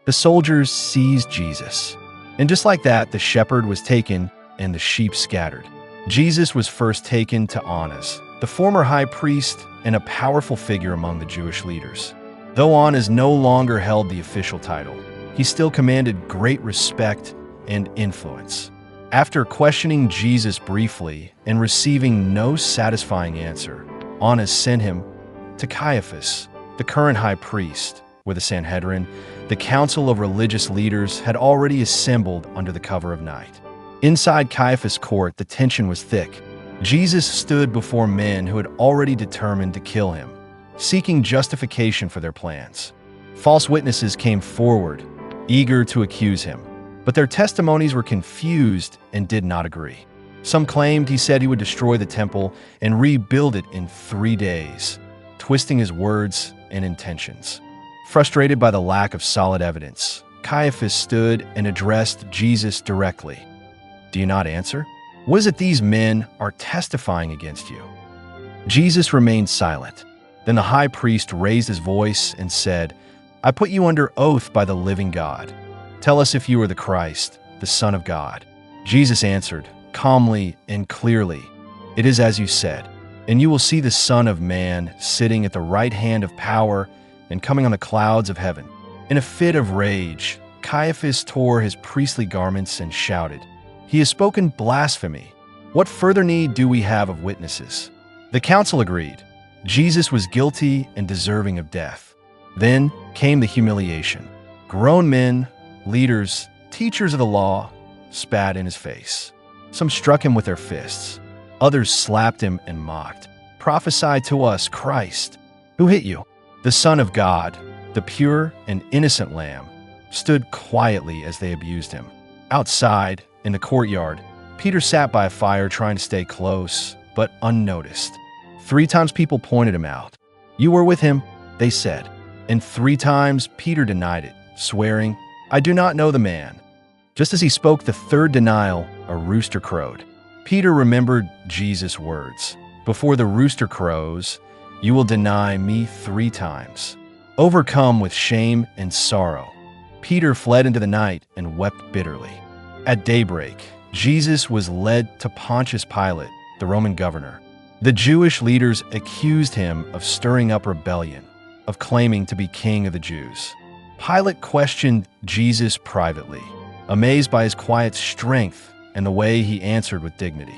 The soldiers seized Jesus. And just like that, the shepherd was taken and the sheep scattered. Jesus was first taken to Annas, the former high priest and a powerful figure among the Jewish leaders. Though Annas no longer held the official title, he still commanded great respect and influence. After questioning Jesus briefly and receiving no satisfying answer, Annas sent him to Caiaphas, the current high priest, where the Sanhedrin, the council of religious leaders, had already assembled under the cover of night. Inside Caiaphas' court, the tension was thick. Jesus stood before men who had already determined to kill him, seeking justification for their plans. False witnesses came forward, eager to accuse him, but their testimonies were confused and did not agree. Some claimed he said he would destroy the temple and rebuild it in 3 days, twisting his words and intentions. Frustrated by the lack of solid evidence, Caiaphas stood and addressed Jesus directly. "Do you not answer? What is it these men are testifying against you?" Jesus remained silent. Then the high priest raised his voice and said, "I put you under oath by the living God. Tell us if you are the Christ, the Son of God." Jesus answered, calmly and clearly, "It is as you said, and you will see the Son of Man sitting at the right hand of power and coming on the clouds of heaven." In a fit of rage, Caiaphas tore his priestly garments and shouted, "He has spoken blasphemy. What further need do we have of witnesses?" The council agreed. Jesus was guilty and deserving of death. Then came the humiliation. Grown men, leaders, teachers of the law, spat in his face. Some struck him with their fists. Others slapped him and mocked. "Prophesy to us, Christ. Who hit you?" The Son of God, the pure and innocent Lamb, stood quietly as they abused him. Outside, in the courtyard, Peter sat by a fire trying to stay close, but unnoticed. 3 times people pointed him out. "You were with him," they said. And 3 times Peter denied it, swearing, "I do not know the man." Just as he spoke the 3rd denial, a rooster crowed. Peter remembered Jesus' words, "Before the rooster crows, you will deny me 3 times." Overcome with shame and sorrow, Peter fled into the night and wept bitterly. At daybreak, Jesus was led to Pontius Pilate, the Roman governor. The Jewish leaders accused him of stirring up rebellion, of claiming to be king of the Jews. Pilate questioned Jesus privately, amazed by his quiet strength and the way he answered with dignity.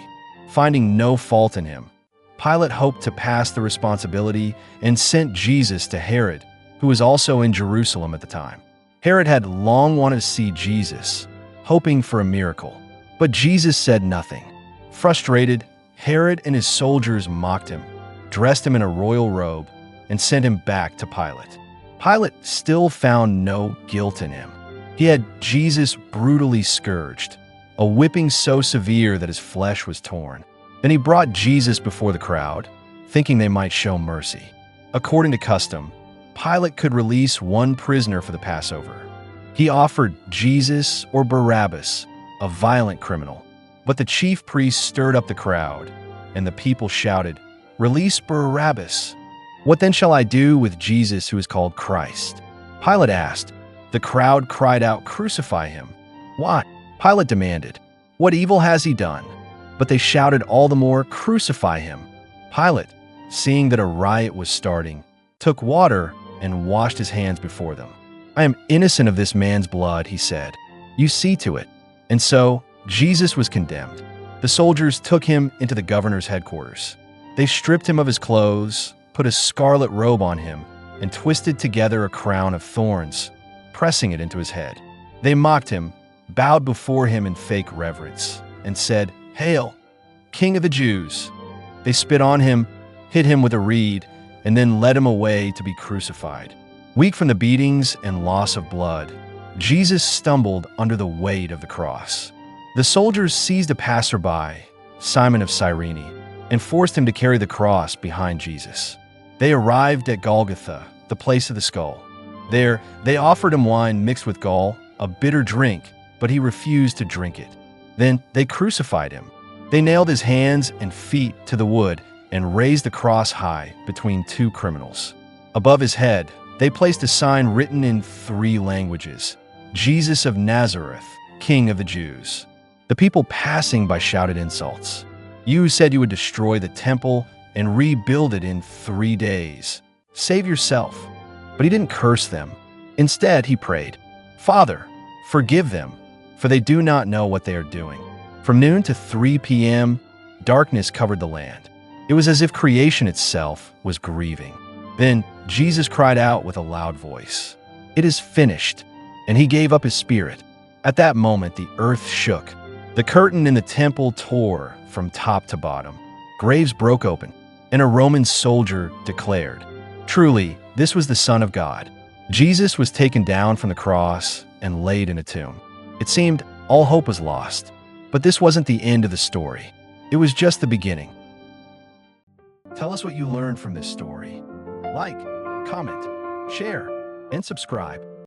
Finding no fault in him, Pilate hoped to pass the responsibility and sent Jesus to Herod, who was also in Jerusalem at the time. Herod had long wanted to see Jesus, hoping for a miracle, but Jesus said nothing. Frustrated, Herod and his soldiers mocked him, dressed him in a royal robe, and sent him back to Pilate. Pilate still found no guilt in him. He had Jesus brutally scourged, a whipping so severe that his flesh was torn. Then he brought Jesus before the crowd, thinking they might show mercy. According to custom, Pilate could release one prisoner for the Passover. He offered Jesus or Barabbas, a violent criminal. But the chief priests stirred up the crowd, and the people shouted, "Release Barabbas! What then shall I do with Jesus who is called Christ?" Pilate asked. The crowd cried out, "Crucify him!" "Why?" Pilate demanded. "What evil has he done?" But they shouted all the more, "Crucify him!" Pilate, seeing that a riot was starting, took water and washed his hands before them. "I am innocent of this man's blood," he said. "You see to it." And so Jesus was condemned. The soldiers took him into the governor's headquarters. They stripped him of his clothes, put a scarlet robe on him, and twisted together a crown of thorns, pressing it into his head. They mocked him, bowed before him in fake reverence, and said, "Hail, King of the Jews!" They spit on him, hit him with a reed, and then led him away to be crucified. Weak from the beatings and loss of blood, Jesus stumbled under the weight of the cross. The soldiers seized a passerby, Simon of Cyrene, and forced him to carry the cross behind Jesus. They arrived at Golgotha, the place of the skull. There, they offered him wine mixed with gall, a bitter drink, but he refused to drink it. Then they crucified him. They nailed his hands and feet to the wood and raised the cross high between 2 criminals. Above his head, They placed a sign written in 3 languages: Jesus of Nazareth, King of the Jews. The people passing by shouted insults. You said you would destroy the temple and rebuild it in 3 days. Save yourself. But he didn't curse them. Instead, he prayed, Father, forgive them, for they do not know what they are doing. From noon to 3 p.m., darkness covered the land. It was as if creation itself was grieving. Then Jesus cried out with a loud voice, It is finished, and he gave up his spirit. At that moment, the earth shook. The curtain in the temple tore from top to bottom. Graves broke open, and a Roman soldier declared, Truly, this was the Son of God. Jesus was taken down from the cross and laid in a tomb. It seemed all hope was lost, but this wasn't the end of the story. It was just the beginning. Tell us what you learned from this story. Like, comment, share, and subscribe.